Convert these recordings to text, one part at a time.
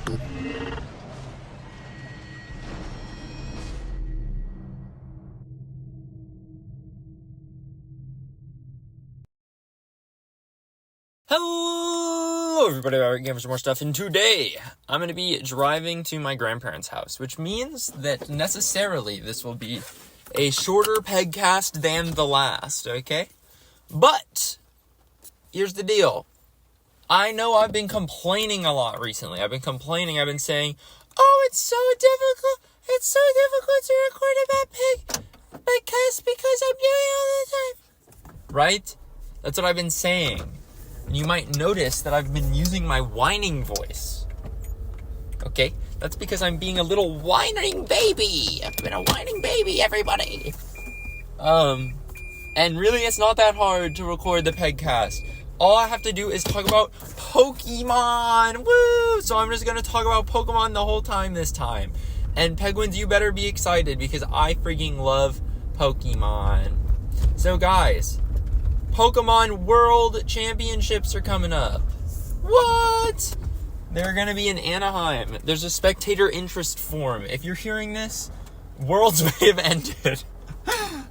Hello everybody, I'm Game for some more stuff, and today I'm going to be driving to my grandparents' house, which means that necessarily this will be a shorter PEGCAST than the last, okay? But, here's the deal. I know I've been complaining a lot recently. I've been saying, oh, it's so difficult to record about PEGCAST because I'm doing it all the time. Right? That's what I've been saying. And you might notice that I've been using my whining voice. Okay? That's because I'm being a little whining baby. I've been a whining baby, everybody. And really it's not that hard to record the PEGCAST. All I have to do is talk about Pokemon. Woo! So I'm just going to talk about Pokemon the whole time this time. And Penguins, you better be excited because I freaking love Pokemon. So guys, Pokemon World Championships are coming up. What? They're going to be in Anaheim. There's a spectator interest form. If you're hearing this, Worlds may have ended.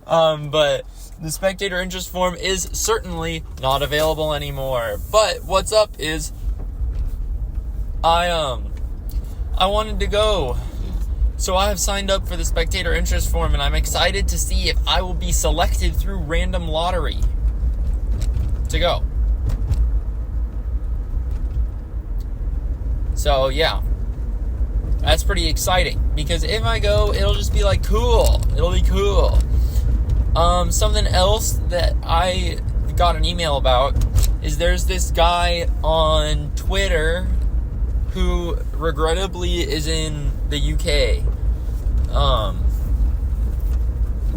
But the spectator interest form is certainly not available anymore. But what's up is I wanted to go. So I have signed up for the spectator interest form, and I'm excited to see if I will be selected through random lottery to go. So yeah, that's pretty exciting because if I go, it'll just be like cool. It'll be cool. Something else that I got an email about is there's this guy on Twitter who regrettably is in the UK.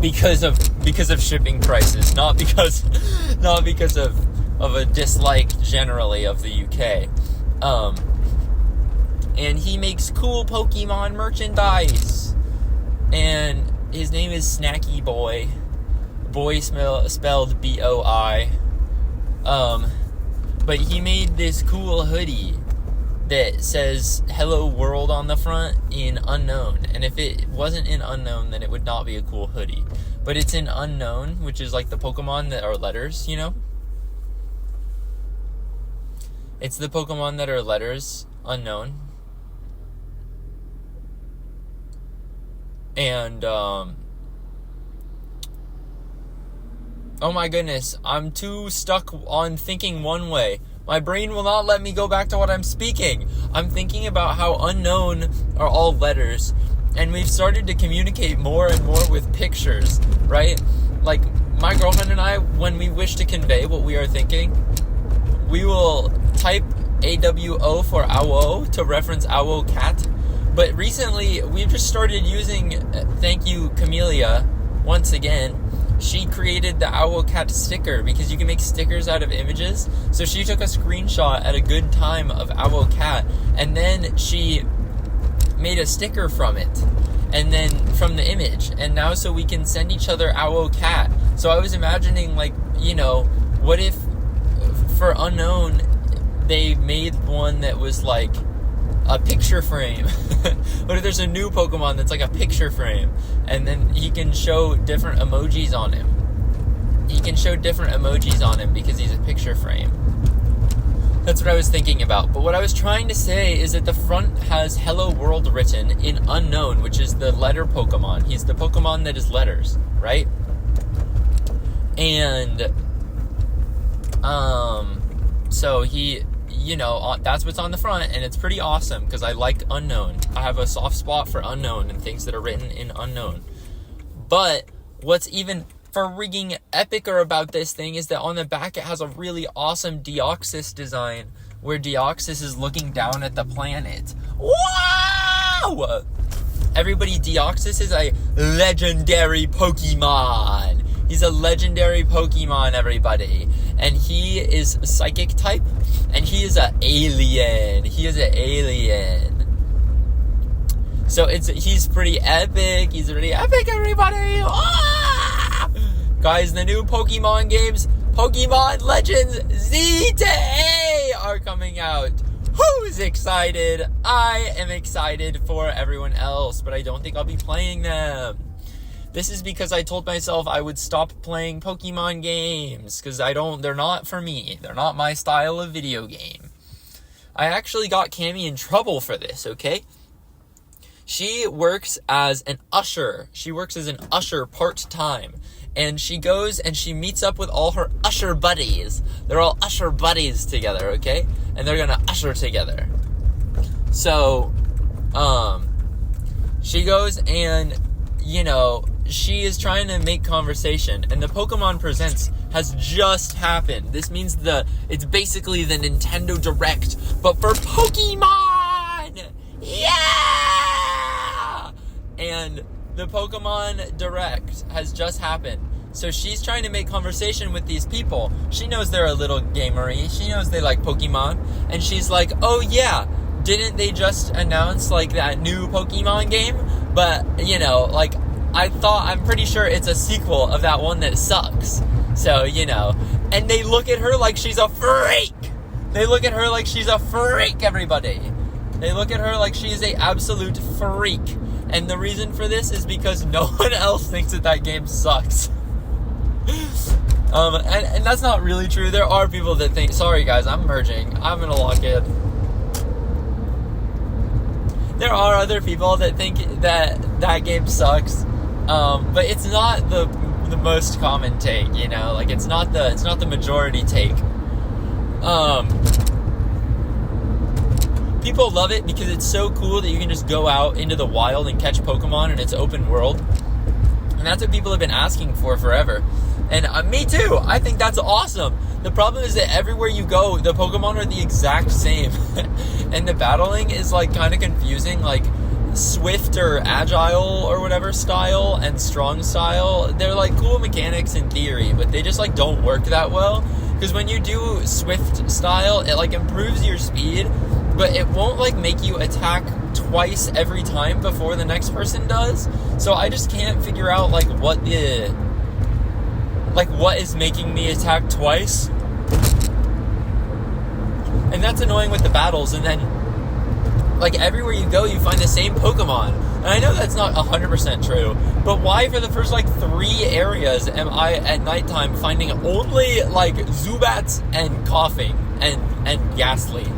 Because of shipping prices, not because of a dislike generally of the UK. And he makes cool Pokemon merchandise. And his name is Snacky Boy. Boy spelled B-O-I. But he made this cool hoodie that says Hello World on the front in unknown. And if it wasn't in unknown, then it would not be a cool hoodie. But it's in unknown, which is like the Pokemon that are letters, you know? It's the Pokemon that are letters, unknown. And, oh my goodness, I'm too stuck on thinking one way. My brain will not let me go back to what I'm speaking. I'm thinking about how unknown are all letters. And we've started to communicate more and more with pictures, right? Like, my girlfriend and I, when we wish to convey what we are thinking, we will type AWO for owo to reference owo cat. But recently, we've just started using thank you, Camellia, once again. She created the Owl Cat sticker because you can make stickers out of images. So she took a screenshot at a good time of Owl Cat, and then she made a sticker from it, and then from the image. And now so we can send each other Owl Cat. So I was imagining, like, you know, what if for unknown they made one that was like a picture frame? What if there's a new Pokemon that's like a picture frame, and then he can show different emojis on him? He can show different emojis on him because he's a picture frame. That's what I was thinking about. But what I was trying to say is that the front has Hello World written in unknown, which is the letter Pokemon. He's the Pokemon that is letters, right? And so he, you know, that's what's on the front, and it's pretty awesome because I like unknown. I have a soft spot for unknown and things that are written in unknown. But what's even frigging epicer about this thing is that on the back it has a really awesome Deoxys design where Deoxys is looking down at the planet. Wow! Everybody, Deoxys is a legendary Pokemon. He's a legendary Pokemon, everybody. And he is psychic type, and he is an alien. So he's pretty epic. He's pretty epic, everybody. Ah! Guys, the new Pokemon games, Pokemon Legends Z to A, are coming out. Woo! who's excited? I am excited for everyone else, but I don't think I'll be playing them. This is because I told myself I would stop playing Pokemon games, because they're not for me. They're not my style of video game. I actually got Cammy in trouble for this, okay? She works as an usher. She works as an usher part-time. And she goes and she meets up with all her usher buddies. They're all usher buddies together, okay? And they're gonna usher together. So, she goes and, she is trying to make conversation. And the Pokemon Presents has just happened. This means it's basically the Nintendo Direct, but for Pokemon! Yeah! And the Pokemon Direct has just happened. So she's trying to make conversation with these people. She knows they're a little gamery. She knows they like Pokemon. And she's like, oh yeah, didn't they just announce that new Pokemon game? But, I'm pretty sure it's a sequel of that one that sucks. So, and they look at her like she's a freak. They look at her like she's a freak, everybody. They look at her like she is a absolute freak. And the reason for this is because no one else thinks that game sucks. And that's not really true. There are people that think... Sorry, guys, I'm merging. I'm gonna lock in. There are other people that think that game sucks. But it's not the most common take, it's not the majority take. People love it because it's so cool that you can just go out into the wild and catch Pokemon in its open world. And that's what people have been asking for forever. And me too. I think that's awesome. The problem is that everywhere you go, the Pokemon are the exact same. And the battling is kind of confusing. Swift or agile or whatever style and strong style, they're cool mechanics in theory, but they just don't work that well. Because when you do Swift style, it improves your speed, but it won't make you attack twice every time before the next person does. So I just can't figure out what is making me attack twice. And that's annoying with the battles. And then everywhere you go, you find the same Pokemon. And I know that's not 100% true, but why for the first 3 areas am I at nighttime finding only Zubats and Coughing and Ghastly?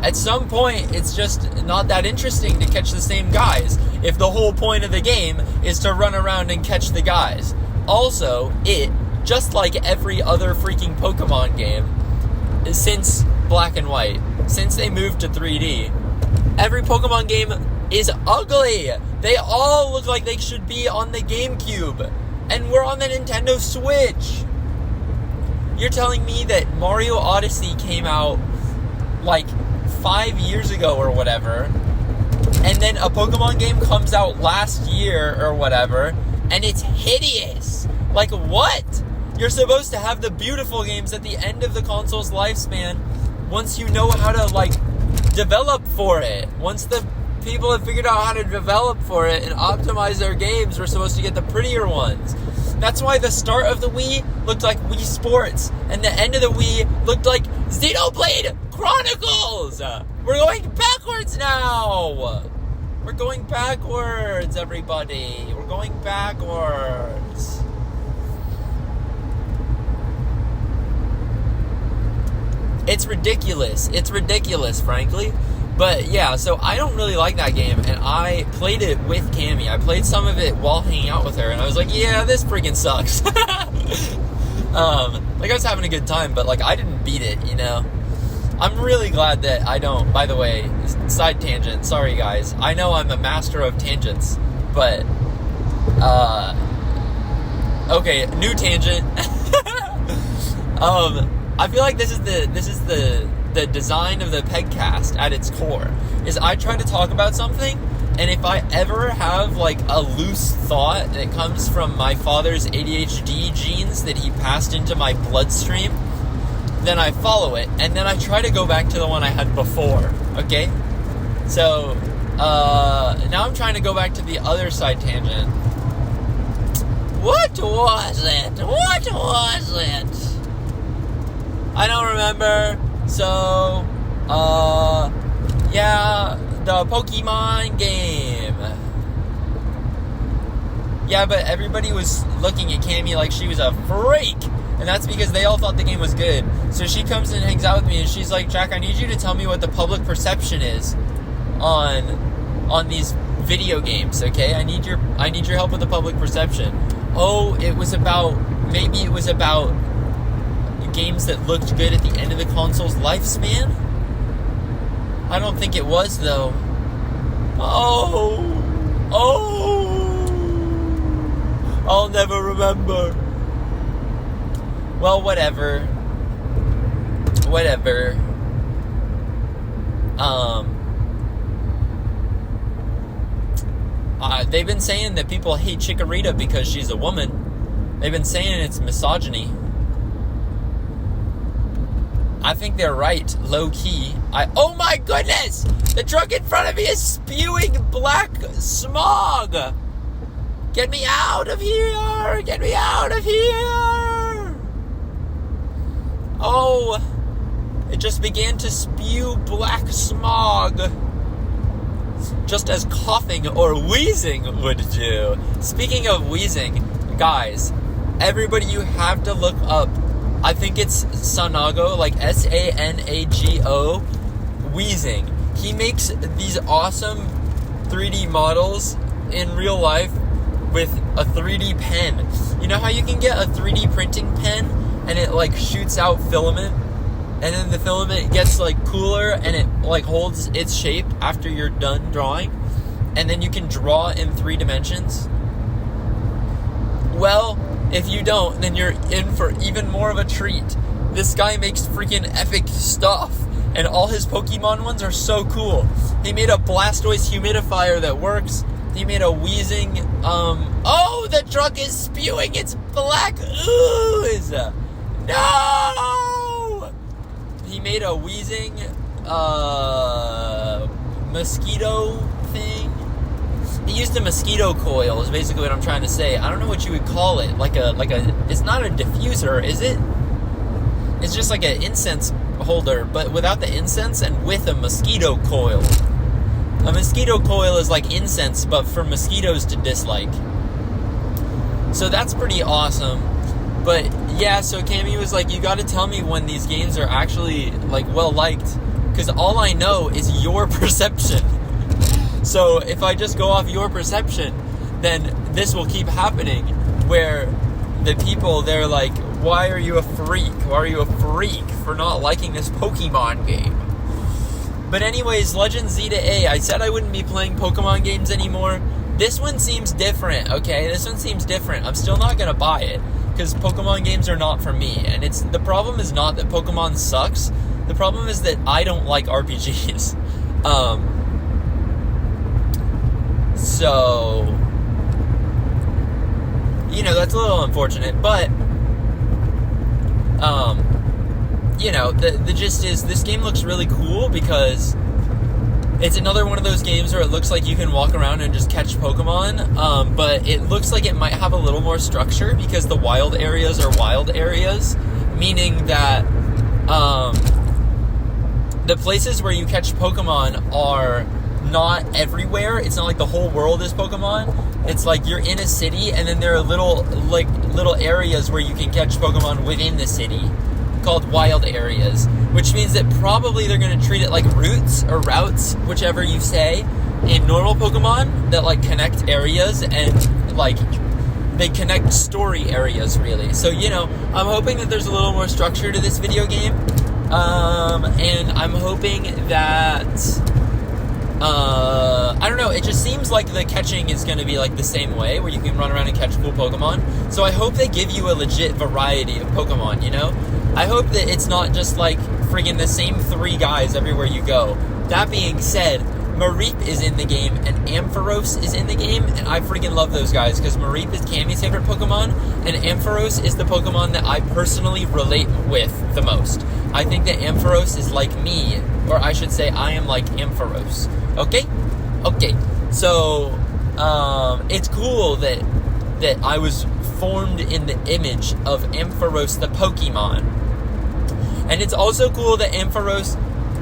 At some point, it's just not that interesting to catch the same guys if the whole point of the game is to run around and catch the guys. Also, just like every other freaking Pokemon game, since Black and White, since they moved to 3D, every Pokemon game is ugly. They all look like they should be on the GameCube, and we're on the Nintendo Switch. You're telling me that Mario Odyssey came out 5 years ago or whatever, and then a Pokemon game comes out last year or whatever, and it's hideous. What? You're supposed to have the beautiful games at the end of the console's lifespan once you know how to, develop for it. Once the people have figured out how to develop for it and optimize their games, we're supposed to get the prettier ones. That's why the start of the Wii looked like Wii Sports, and the end of the Wii looked like Xenoblade Chronicles! We're going backwards now! We're going backwards, everybody! We're going backwards! It's ridiculous. It's ridiculous, frankly. But yeah, so I don't really like that game, and I played it with Cammy. I played some of it while hanging out with her, and I was like, yeah, this freaking sucks. I was having a good time, but I didn't beat it, I'm really glad that I don't. By the way, side tangent, sorry guys. I know I'm a master of tangents, but okay, new tangent. I feel like this is the design of the PEGCAST at its core, is I try to talk about something, and if I ever have a loose thought that comes from my father's ADHD genes that he passed into my bloodstream, then I follow it, and then I try to go back to the one I had before, okay? So, now I'm trying to go back to the other side tangent. What was it? I don't remember. So, yeah, the Pokemon game. Yeah, but everybody was looking at Cammy like she was a freak. And that's because they all thought the game was good. So she comes and hangs out with me, and she's like, Jack, I need you to tell me what the public perception is on these video games, okay? I need your help with the public perception. Oh, maybe it was about games that looked good at the end of the console's lifespan? I don't think it was, though. Oh, I'll never remember. Well, whatever. They've been saying that people hate Chikorita because she's a woman. They've been saying it's misogyny. I think they're right, low-key. Oh my goodness! The truck in front of me is spewing black smog! Get me out of here! Get me out of here! Oh, it just began to spew black smog. Just as coughing or wheezing would do. Speaking of wheezing, guys, everybody, you have to look up, I think it's Sanago, like Sanago, wheezing. He makes these awesome 3D models in real life with a 3D pen. You know how you can get a 3D printing pen and it like shoots out filament, and then the filament gets like cooler and it like holds its shape after you're done drawing, and then you can draw in 3 dimensions? Well, if you don't, then you're in for even more of a treat. This guy makes freaking epic stuff, and all his Pokemon ones are so cool. He made a Blastoise humidifier that works. He made a wheezing, oh, the truck is spewing its black ooze! No! He made a wheezing, mosquito thing. He used a mosquito coil, is basically what I'm trying to say. I don't know what you would call it. It's not a diffuser, is it? It's just like an incense holder, but without the incense and with a mosquito coil. A mosquito coil is like incense, but for mosquitoes to dislike. So that's pretty awesome. But yeah, so Cammy was like, you gotta tell me when these games are actually like well liked, because all I know is your perception. So if I just go off your perception, then this will keep happening, where the people, they're like, why are you a freak? Why are you a freak for not liking this Pokemon game? But anyways, Legend Z to A, I said I wouldn't be playing Pokemon games anymore. This one seems different, okay? This one seems different. I'm still not gonna buy it, because Pokemon games are not for me. And the problem is not that Pokemon sucks. The problem is that I don't like RPGs. So, you know, that's a little unfortunate, but, you know, the gist is, this game looks really cool because it's another one of those games where it looks like you can walk around and just catch Pokemon, but it looks like it might have a little more structure because the wild areas are wild areas, meaning that, the places where you catch Pokemon are not everywhere. It's not like the whole world is Pokemon. It's like you're in a city, and then there are little areas where you can catch Pokemon within the city, called wild areas, which means that probably they're going to treat it like routes, whichever you say, in normal Pokemon that like connect areas, and like they connect story areas, really. So, you know, I'm hoping that there's a little more structure to this video game, and I'm hoping that I don't know, it just seems like the catching is going to be like the same way, where you can run around and catch cool Pokemon. So I hope they give you a legit variety of Pokemon, you know? I hope that it's not just like friggin' the same 3 guys everywhere you go. That being said, Mareep is in the game, and Ampharos is in the game, and I freaking love those guys, because Mareep is Cammy's favorite Pokemon, and Ampharos is the Pokemon that I personally relate with the most. I think that Ampharos is like me, or I should say I am like Ampharos. Okay? Okay. So, it's cool that I was formed in the image of Ampharos the Pokemon. And it's also cool that Ampharos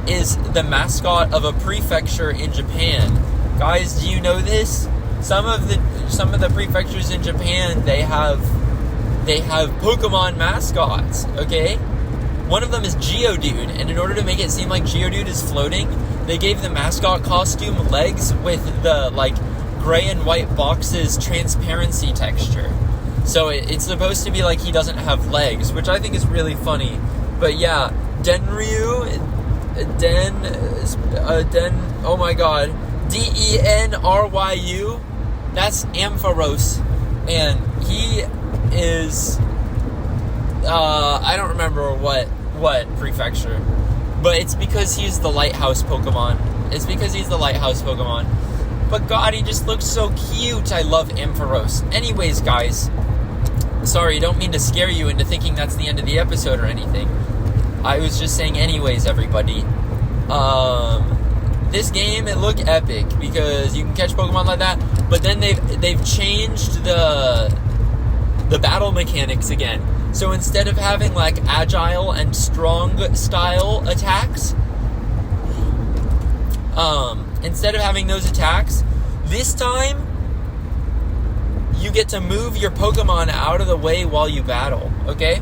is the mascot of a prefecture in Japan. Guys, do you know this? Some of the prefectures in Japan, they have Pokemon mascots, okay? One of them is Geodude, and in order to make it seem like Geodude is floating, they gave the mascot costume legs with the, like, gray and white boxes transparency texture. So it's supposed to be like he doesn't have legs, which I think is really funny. But yeah, Denryu, oh my god, Denryu, that's Ampharos, and he is, I don't remember what prefecture, but it's because he's the lighthouse Pokemon. But God, he just looks so cute. I love Ampharos. Anyways, guys, sorry, don't mean to scare you into thinking that's the end of the episode or anything. I was just saying anyways, everybody. This game, it looked epic because you can catch Pokemon like that, but then they've changed the battle mechanics again. So instead of having like agile and strong style attacks, instead of having those attacks, this time you get to move your Pokemon out of the way while you battle, okay?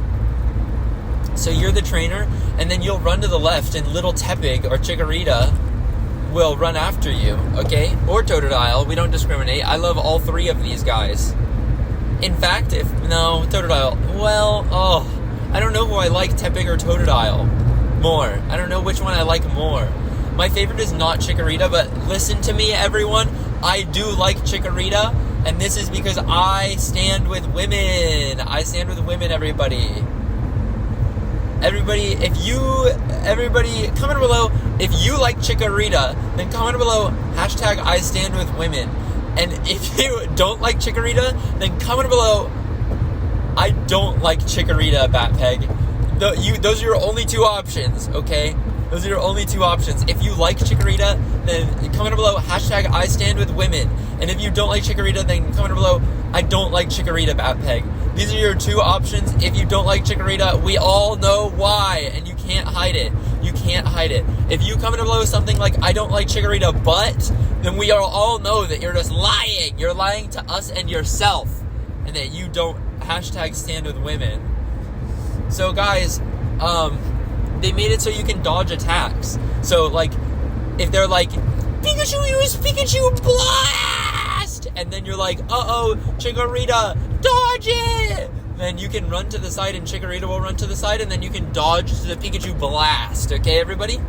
So you're the trainer, and then you'll run to the left, and little Tepig or Chikorita will run after you, okay? Or Totodile, we don't discriminate. I love all three of these guys. In fact, Totodile, I don't know who I like, Tepig or Totodile, more. I don't know which one I like more. My favorite is not Chikorita, but listen to me, everyone. I do like Chikorita, and this is because I stand with women. I stand with women, everybody. Everybody, comment below if you like Chikorita, then comment below hashtag I stand with women. And if you don't like Chikorita, then comment below I don't like Chikorita, Batpeg. Those are your only two options, okay? Those are your only two options. If you like Chikorita, then comment below hashtag I stand with women. And if you don't like Chikorita, then comment below I don't like Chikorita, Batpeg. These are your two options. If you don't like Chikorita, we all know why, and you can't hide it. You can't hide it. If you comment below something like, I don't like Chikorita, but, then we all know that you're just lying. You're lying to us and yourself, and that you don't hashtag stand with women. So guys, they made it so you can dodge attacks. So like, if they're like, Pikachu, use Pikachu Blast! And then you're like, uh-oh, Chikorita, dodge it! Then you can run to the side and Chikorita will run to the side, and then you can dodge to the Pikachu Blast, okay, everybody?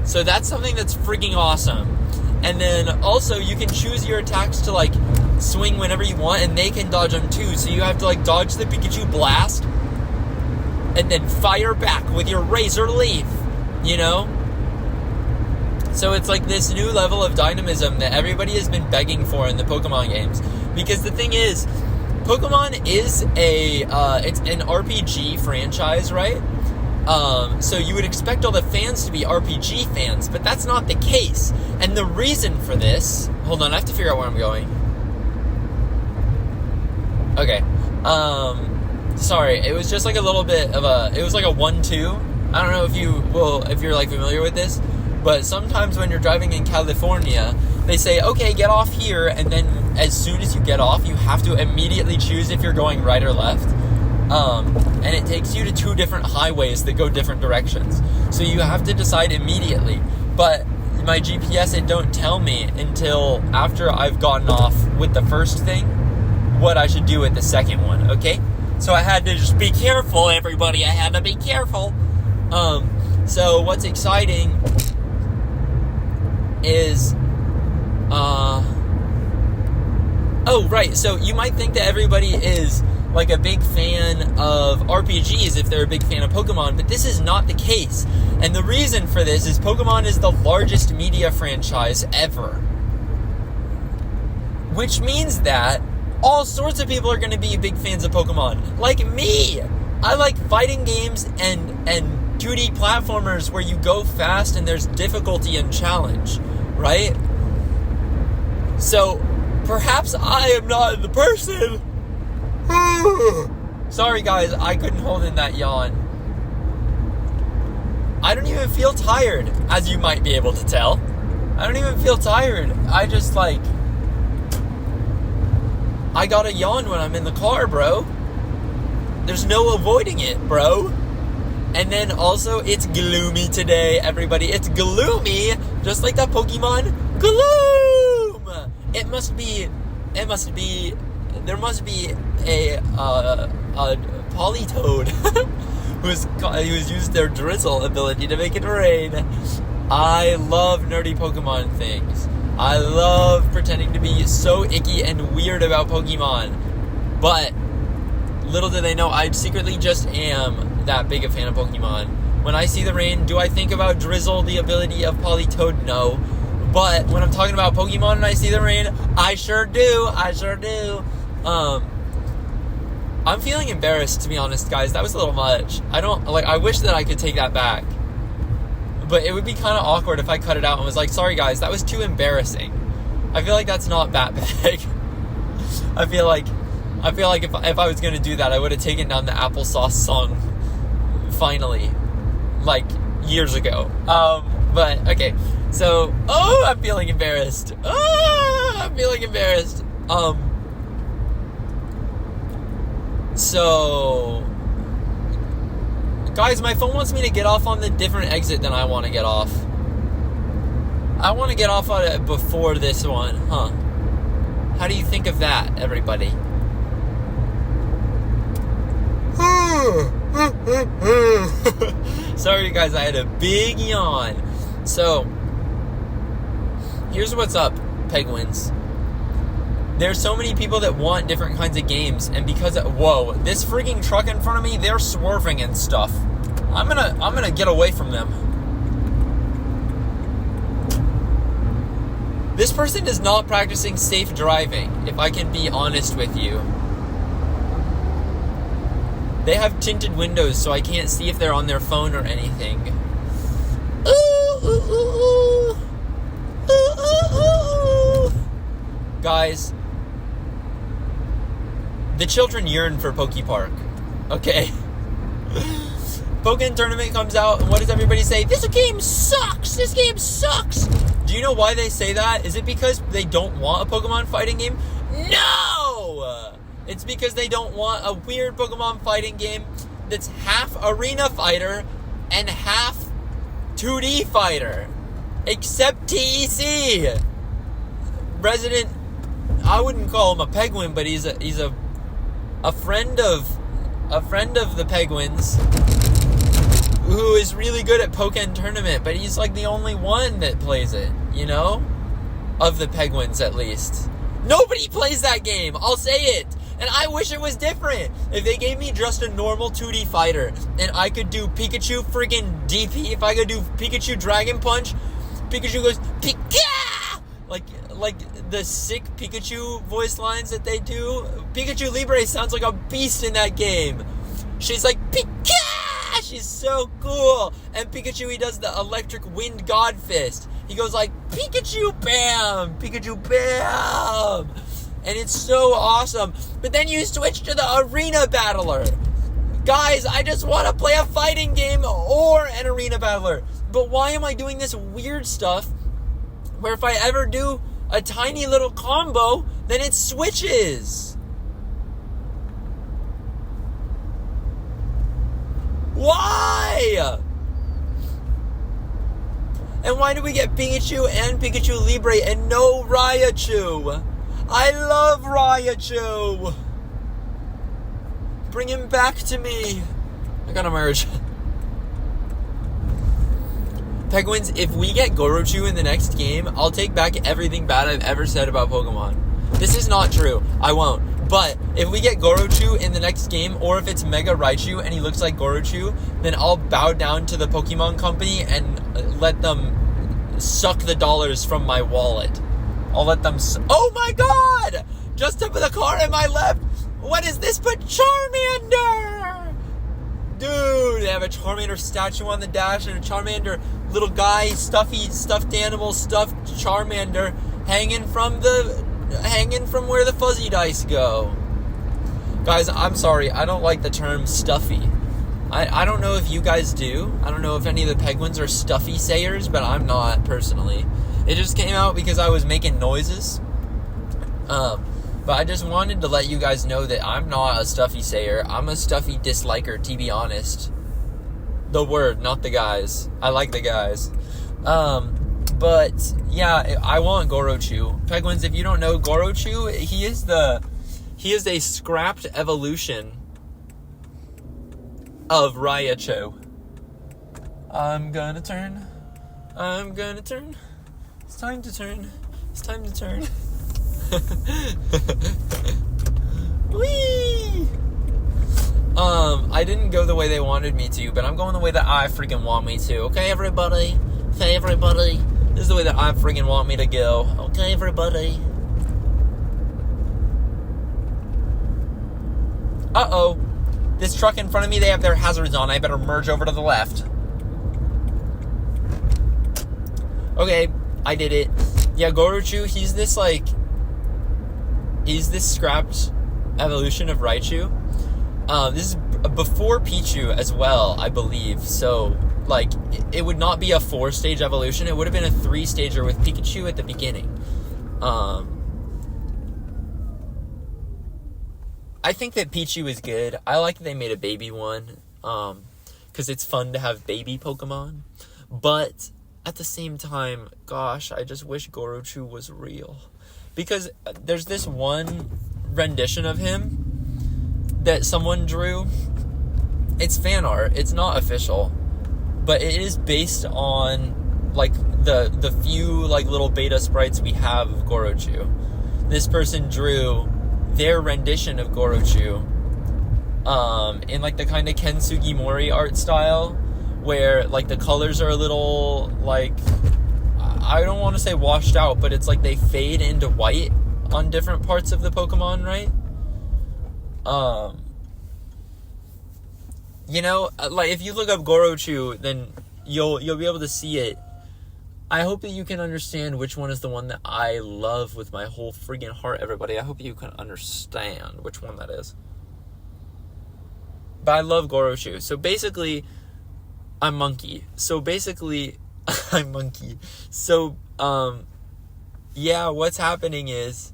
So that's something that's freaking awesome. And then also you can choose your attacks to like swing whenever you want, and they can dodge them too. So you have to like dodge the Pikachu Blast and then fire back with your Razor Leaf, you know? So it's like this new level of dynamism that everybody has been begging for in the Pokemon games. Because the thing is, Pokemon is it's an RPG franchise, right? So you would expect all the fans to be RPG fans, but that's not the case. And the reason for this, hold on, I have to figure out where I'm going. Okay. Sorry, it was just like a little bit of it was like a 1-2. I don't know if you're like familiar with this, but sometimes when you're driving in California, they say, okay, get off here, and then as soon as you get off, you have to immediately choose if you're going right or left. And it takes you to two different highways that go different directions. So you have to decide immediately. But my GPS, it don't tell me until after I've gotten off with the first thing what I should do with the second one, okay? So I had to just be careful, everybody. I had to be careful. So what's exciting is, oh, right, so you might think that everybody is like a big fan of RPGs if they're a big fan of Pokemon, but this is not the case. And the reason for this is Pokemon is the largest media franchise ever. Which means that all sorts of people are going to be big fans of Pokemon. Like me! I like fighting games and 2D platformers where you go fast and there's difficulty and challenge, right? So, perhaps I am not the person. Sorry guys, I couldn't hold in that yawn. I don't even feel tired, as you might be able to tell. I don't even feel tired. I just, like... I gotta yawn when I'm in the car, bro. There's no avoiding it, bro. And then also, it's gloomy today, everybody. It's gloomy, just like that Pokemon Gloom! There must be a Politoad who's used their drizzle ability to make it rain. I love nerdy Pokemon things. I love pretending to be so icky and weird about Pokemon. But little do they know, I secretly just am that big a fan of Pokemon. When I see the rain, do I think about Drizzle, the ability of Politoad? No. But when I'm talking about Pokemon and I see the rain, I sure do. I'm feeling embarrassed, to be honest, guys. That was a little much. I wish that I could take that back. But it would be kind of awkward if I cut it out and was like, sorry guys, that was too embarrassing. I feel like that's not that big. I feel like if I was going to do that, I would have taken down the applesauce song finally, like years ago. But okay, so I'm feeling embarrassed. So guys, my phone wants me to get off on the different exit than I want to get off. I want to get off on it before this one, huh? How do you think of that, everybody? Sorry guys, I had a big yawn. So here's what's up, Penguins. There's so many people that want different kinds of games, and because this freaking truck in front of me, they're swerving and stuff. I'm gonna get away from them. This person is not practicing safe driving, if I can be honest with you. They have tinted windows, so I can't see if they're on their phone or anything. Guys, the children yearn for Poke Park, okay? Pokemon Tournament comes out, and what does everybody say? This game sucks! This game sucks! Do you know why they say that? Is it because they don't want a Pokemon fighting game? No! It's because they don't want a weird Pokemon fighting game that's half Arena Fighter and half 2D Fighter. Except TEC! Resident... I wouldn't call him a Penguin, but he's a friend of the Penguins who is really good at Pokemon Tournament, but he's like the only one that plays it, you know? Of the Penguins, at least. Nobody plays that game, I'll say it! And I wish it was different. If they gave me just a normal 2D fighter and I could do Pikachu friggin' DP, if I could do Pikachu Dragon Punch, Pikachu goes, Pika! Like the sick Pikachu voice lines that they do. Pikachu Libre sounds like a beast in that game. She's like, Pika! She's so cool. And Pikachu, he does the electric wind god fist. He goes like, Pikachu bam! Pikachu bam! And it's so awesome. But then you switch to the Arena Battler. Guys, I just want to play a fighting game or an Arena Battler. But why am I doing this weird stuff where if I ever do a tiny little combo, then it switches? Why? And why do we get Pikachu and Pikachu Libre and no Raichu? I love Raichu! Bring him back to me! I gotta merge. Penguins, if we get Gorochu in the next game, I'll take back everything bad I've ever said about Pokemon. This is not true. I won't. But if we get Gorochu in the next game, or if it's Mega Raichu and he looks like Gorochu, then I'll bow down to the Pokemon Company and let them suck the dollars from my wallet. I'll let them... Oh my god! Just up in the car in my left! What is this but Charmander? Dude, they have a Charmander statue on the dash and a Charmander little guy, stuffed animal, stuffed Charmander hanging from where the fuzzy dice go. Guys, I'm sorry, I don't like the term stuffy. I don't know if you guys do. I don't know if any of the penguins are stuffy sayers, but I'm not, personally. It just came out because I was making noises. But I just wanted to let you guys know that I'm not a stuffy sayer. I'm a stuffy disliker, to be honest. The word, not the guys. I like the guys. But yeah, I want Gorochu. Penguins, if you don't know Gorochu, he is a scrapped evolution of Raichu. I'm gonna turn. It's time to turn. Whee! I didn't go the way they wanted me to, but I'm going the way that I freaking want me to. Okay, everybody? This is the way that I freaking want me to go. Okay, everybody? Uh-oh. This truck in front of me, they have their hazards on. I better merge over to the left. Okay, I did it. Yeah, Gorochu, he's this scrapped evolution of Raichu. This is before Pichu as well, I believe. So, it would not be a 4-stage evolution. It would have been a 3-stager with Pikachu at the beginning. I think that Pichu is good. I like that they made a baby one, because it's fun to have baby Pokemon. But at the same time, gosh, I just wish Gorochu was real. Because there's this one rendition of him that someone drew. It's fan art. It's not official. But it is based on, the few, little beta sprites we have of Gorochu. This person drew their rendition of Gorochu in the kind of Ken Sugimori art style, where the colors are a little I don't want to say washed out, but it's they fade into white on different parts of the Pokemon, right? If you look up Gorochu, then you'll be able to see it. I hope that you can understand which one is the one that I love with my whole friggin' heart, everybody. I hope you can understand which one that is. But I love Gorochu. So basically, I'm Monkey. I'm Monkey. So, yeah, what's happening is,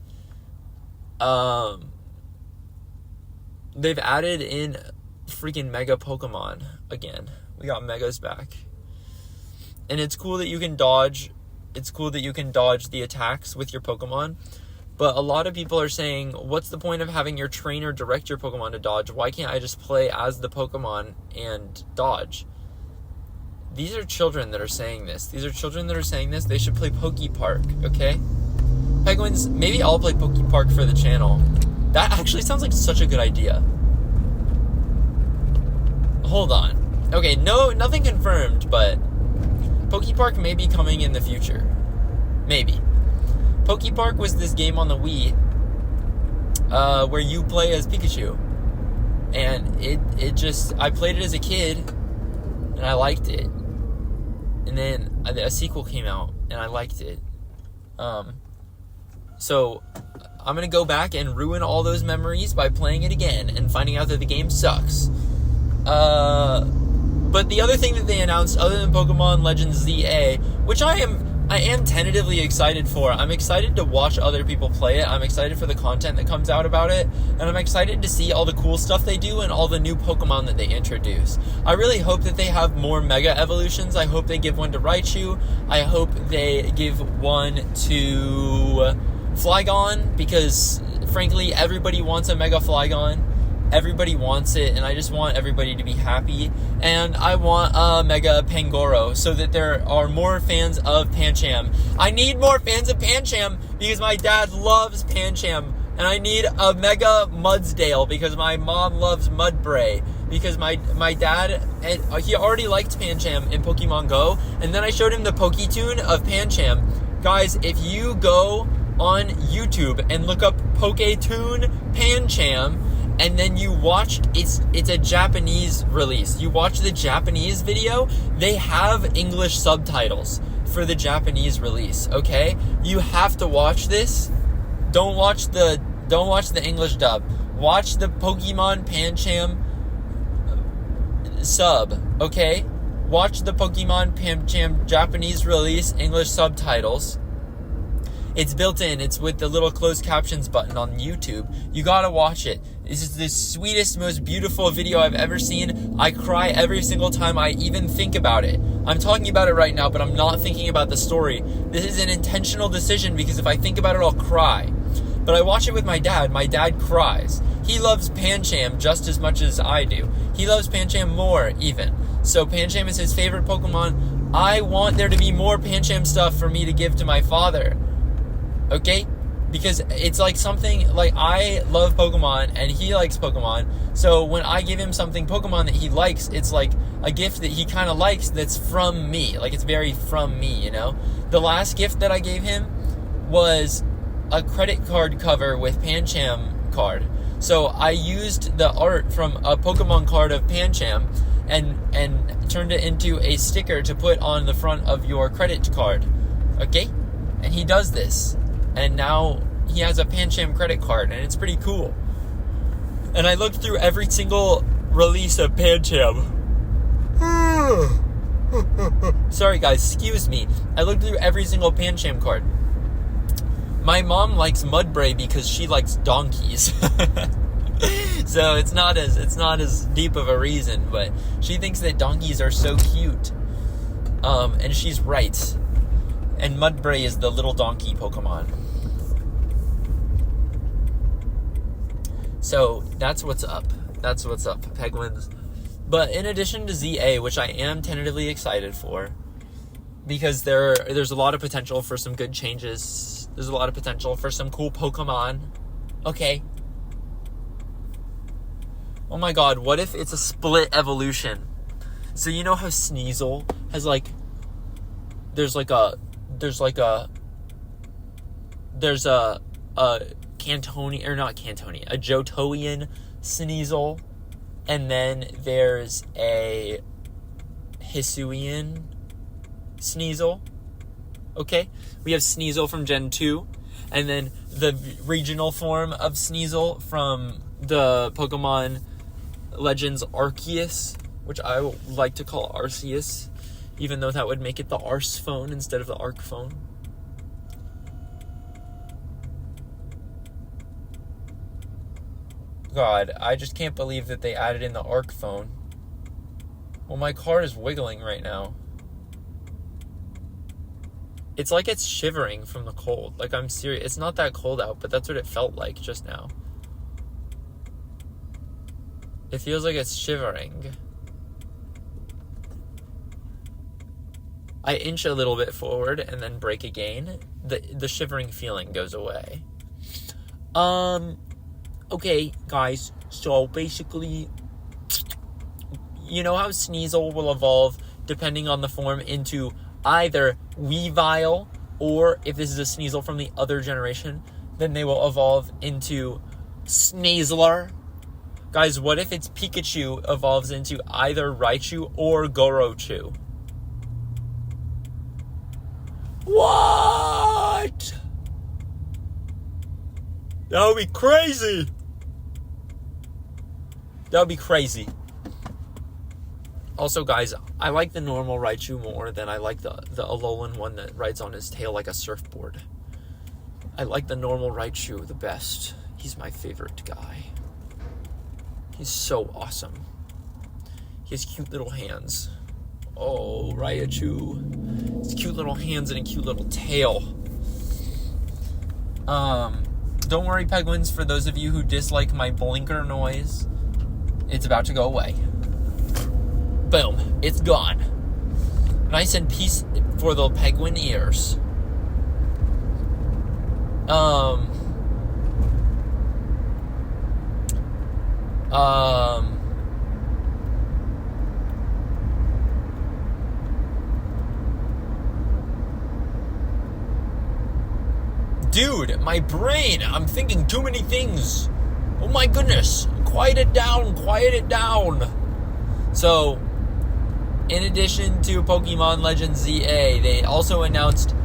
they've added in freaking Mega Pokemon again. We got Megas back. And it's cool that you can dodge. It's cool that you can dodge the attacks with your Pokemon. But a lot of people are saying, what's the point of having your trainer direct your Pokemon to dodge? Why can't I just play as the Pokemon and dodge? These are children that are saying this. They should play Pokepark, okay? Penguins, maybe I'll play Pokepark for the channel. That actually sounds like such a good idea. Hold on. Okay, nothing confirmed, but Pokepark may be coming in the future. Maybe. Pokepark was this game on the Wii where you play as Pikachu. And I played it as a kid, and I liked it. And then a sequel came out, and I liked it. So I'm going to go back and ruin all those memories by playing it again and finding out that the game sucks. But the other thing that they announced, other than Pokemon Legends ZA, which I am tentatively excited for. I'm excited to watch other people play it. I'm excited for the content that comes out about it. And I'm excited to see all the cool stuff they do and all the new Pokemon that they introduce. I really hope that they have more Mega Evolutions. I hope they give one to Raichu. I hope they give one to Flygon, because, frankly, everybody wants a Mega Flygon. Everybody wants it, and I just want everybody to be happy. And I want a Mega Pangoro, so that there are more fans of Pancham. I need more fans of Pancham, because my dad loves Pancham. And I need a Mega Mudsdale, because my mom loves Mudbray. Because my dad, he already liked Pancham in Pokemon Go. And then I showed him the Poketoon of Pancham. Guys, if you go on YouTube and look up Poketoon Pancham, and then you watch, it's a Japanese release. You watch the Japanese video, they have English subtitles for the Japanese release, okay? You have to watch this. Don't watch the English dub. Watch the Pokemon Pancham sub, okay? Watch the Pokemon PamCham Japanese release, English subtitles. It's built in. It's with the little closed captions button on YouTube. You gotta watch it. This is the sweetest, most beautiful video I've ever seen. I cry every single time I even think about it. I'm talking about it right now, but I'm not thinking about the story. This is an intentional decision because if I think about it, I'll cry. But I watch it with my dad. My dad cries. He loves Pancham just as much as I do. He loves Pancham more, even. So Pancham is his favorite Pokemon. I want there to be more Pancham stuff for me to give to my father. Okay? Because it's like something, like I love Pokemon and he likes Pokemon. So when I give him something Pokemon that he likes, it's like a gift that he kind of likes that's from me. Like it's very from me, you know? The last gift that I gave him was a credit card cover with Pancham card. So I used the art from a Pokemon card of Pancham and turned it into a sticker to put on the front of your credit card. Okay? And he does this. And now he has a Pancham credit card, and it's pretty cool. And I looked through every single release of Pancham. Sorry guys, excuse me. I looked through every single Pancham card. My mom likes Mudbray because she likes donkeys. So it's not as deep of a reason, but she thinks that donkeys are so cute. And she's right. And Mudbray is the little donkey Pokemon. So that's what's up. That's what's up, Penguins. But in addition to ZA, which I am tentatively excited for, because there's a lot of potential for some good changes. There's a lot of potential for some cool Pokemon. Okay. Oh my god, what if it's a split evolution? So you know how Sneasel has there's a Cantonian, or not Cantonian, a Johtoian Sneasel, and then there's a Hisuian Sneasel. Okay? We have Sneasel from Gen 2, and then the regional form of Sneasel from the Pokemon Legends Arceus, which I like to call Arceus, even though that would make it the Arse phone instead of the Arc phone. God, I just can't believe that they added in the Arc phone. Well, my car is wiggling right now. It's like it's shivering from the cold. Like, I'm serious. It's not that cold out, but that's what it felt like just now. It feels like it's shivering. I inch a little bit forward and then brake again. The shivering feeling goes away. Okay, guys. So, basically, you know how Sneasel will evolve depending on the form into either Weavile, or if this is a Sneasel from the other generation, then they will evolve into Sneasler. Guys, what if its Pikachu evolves into either Raichu or Gorochu? What? That would be crazy. That would be crazy. Also, guys, I like the normal Raichu more than I like the Alolan one that rides on his tail like a surfboard. I like the normal Raichu the best. He's my favorite guy. He's so awesome. He has cute little hands. Oh, Raichu. His cute little hands and a cute little tail. Don't worry, Penguins, for those of you who dislike my blinker noise, it's about to go away. Boom. It's gone. Nice and peace for the Penguin ears. Dude, my brain, I'm thinking too many things. Oh my goodness. Quiet it down. So, in addition to Pokemon Legends ZA, they also announced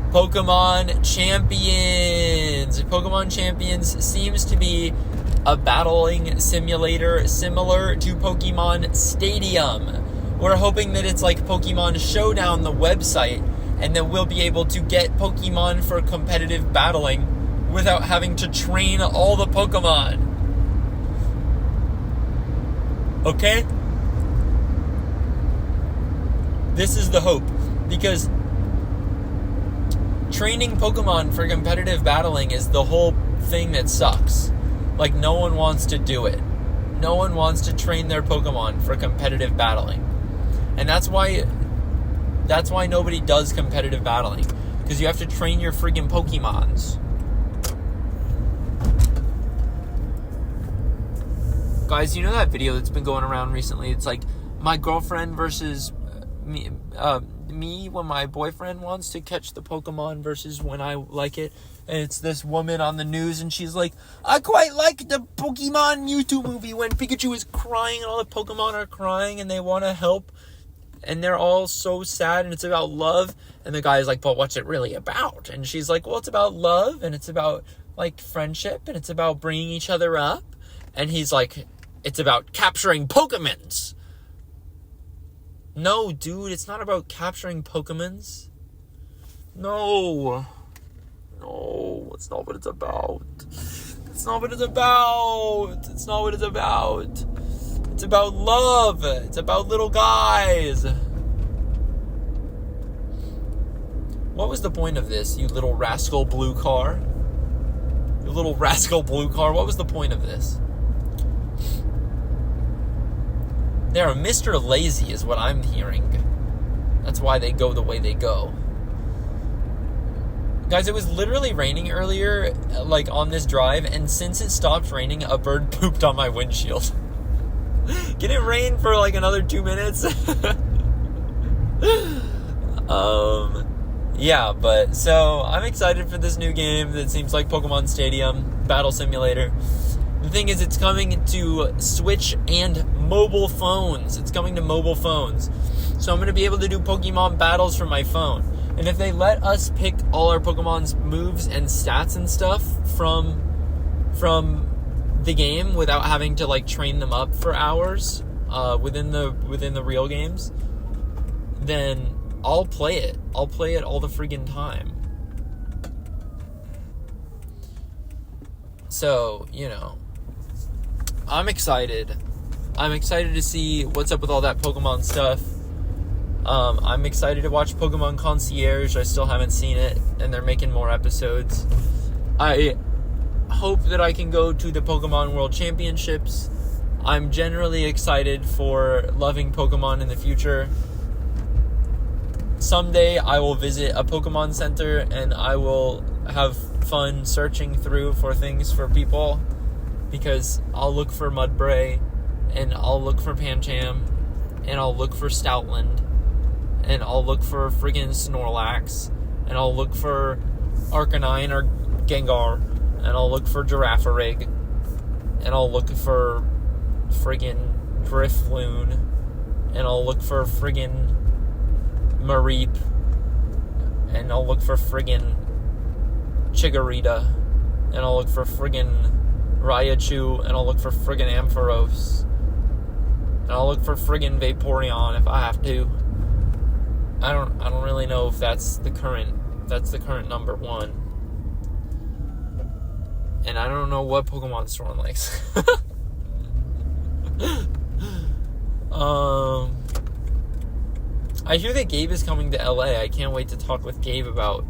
Pokemon Champions. Pokemon Champions seems to be a battling simulator similar to Pokemon Stadium. We're hoping that it's like Pokemon Showdown, the website, and that we'll be able to get Pokemon for competitive battling without having to train all the Pokemon. Okay? This is the hope, because training Pokemon for competitive battling is the whole thing that sucks. Like, no one wants to do it. No one wants to train their Pokemon for competitive battling. And that's why nobody does competitive battling, because you have to train your friggin' Pokemons. Guys, you know that video that's been going around recently? It's like my girlfriend versus me when my boyfriend wants to catch the Pokemon versus when I like it. And it's this woman on the news, and she's like, I quite like the Pokemon Mewtwo movie when Pikachu is crying and all the Pokemon are crying and they want to help. And they're all so sad, and it's about love. And the guy's like, but what's it really about? And she's like, well, it's about love, and it's about, like, friendship, and it's about bringing each other up. And he's like, it's about capturing Pokemons. No, dude, it's not about capturing Pokemons. No, it's not what it's about. It's not what it's about. It's not what it's about. It's about love. It's about little guys. What was the point of this, you little rascal blue car? You little rascal blue car, what was the point of this? They're Mr. Lazy is what I'm hearing. That's why they go the way they go. Guys, it was literally raining earlier, like on this drive, and since it stopped raining, a bird pooped on my windshield. Can it rain for like another 2 minutes? Yeah, but so I'm excited for this new game that seems like Pokemon Stadium Battle Simulator. The thing is, it's coming to Switch and mobile phones. It's coming to mobile phones. So I'm going to be able to do Pokemon battles from my phone. And if they let us pick all our Pokemon's moves and stats and stuff from the game without having to like train them up for hours within the real games, then I'll play it. I'll play it all the friggin' time. So, you know, I'm excited. I'm excited to see what's up with all that Pokemon stuff. I'm excited to watch Pokemon Concierge. I still haven't seen it, and they're making more episodes. I hope that I can go to the Pokemon World Championships. I'm generally excited for loving Pokemon in the future. Someday I will visit a Pokemon Center, and I will have fun searching through for things for people, because I'll look for Mudbray, and I'll look for Pancham, and I'll look for Stoutland, and I'll look for friggin' Snorlax, and I'll look for Arcanine or Gengar, and I'll look for Girafarig, and I'll look for friggin' Drifloon, and I'll look for friggin' Mareep, and I'll look for friggin' Chikorita, and I'll look for friggin' Raichu, and I'll look for friggin' Ampharos, and I'll look for friggin' Vaporeon if I have to. I don't really know if that's the current number one. And I don't know what Pokemon Storm likes. I hear that Gabe is coming to LA. I can't wait to talk with Gabe about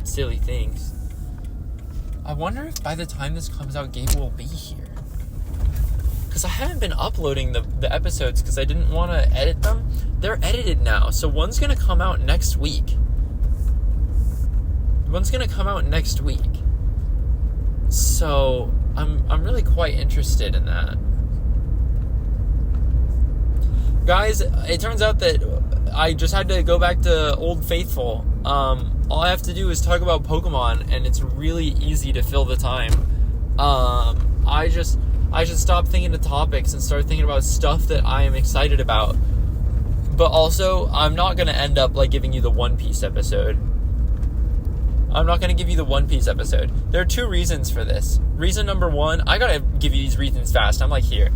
silly things. I wonder if by the time this comes out, Gabe will be here. Because I haven't been uploading the episodes because I didn't want to edit them. They're edited now, so one's going to come out next week. So I'm really quite interested in that. Guys, it turns out that I just had to go back to Old Faithful. All I have to do is talk about Pokemon, and it's really easy to fill the time. I should stop thinking of topics and start thinking about stuff that I am excited about. But also, I'm not going to end up like giving you the One Piece episode. I'm not going to give you the One Piece episode. There are 2 reasons for this. Reason number 1, I got to give you these reasons fast. I'm like, here.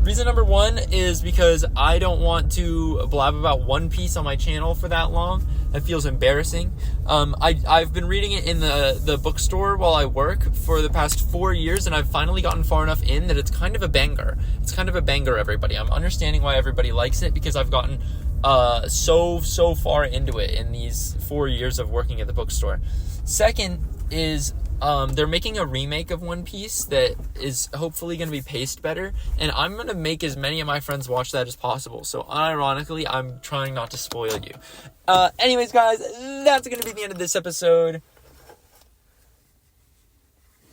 Reason number 1 is because I don't want to blab about One Piece on my channel for that long. That feels embarrassing. I've been reading it in the bookstore while I work for the past 4 years, and I've finally gotten far enough in that it's kind of a banger. It's kind of a banger, everybody. I'm understanding why everybody likes it, because I've gotten so far into it in these 4 years of working at the bookstore. Second is they're making a remake of One Piece that is hopefully going to be paced better, and I'm going to make as many of my friends watch that as possible. So unironically, I'm trying not to spoil you. Anyways, guys, that's going to be the end of this episode.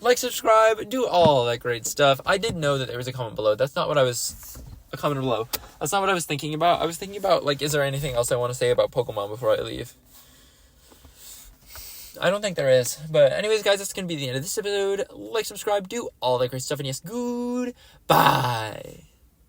Like, subscribe, do all that great stuff. I did know that there was a comment below. That's not what I was... A comment below. That's not what I was thinking about. I was thinking about, like, is there anything else I want to say about Pokemon before I leave? I don't think there is. But anyways, guys, that's going to be the end of this episode. Like, subscribe, do all that great stuff, and yes, goodbye.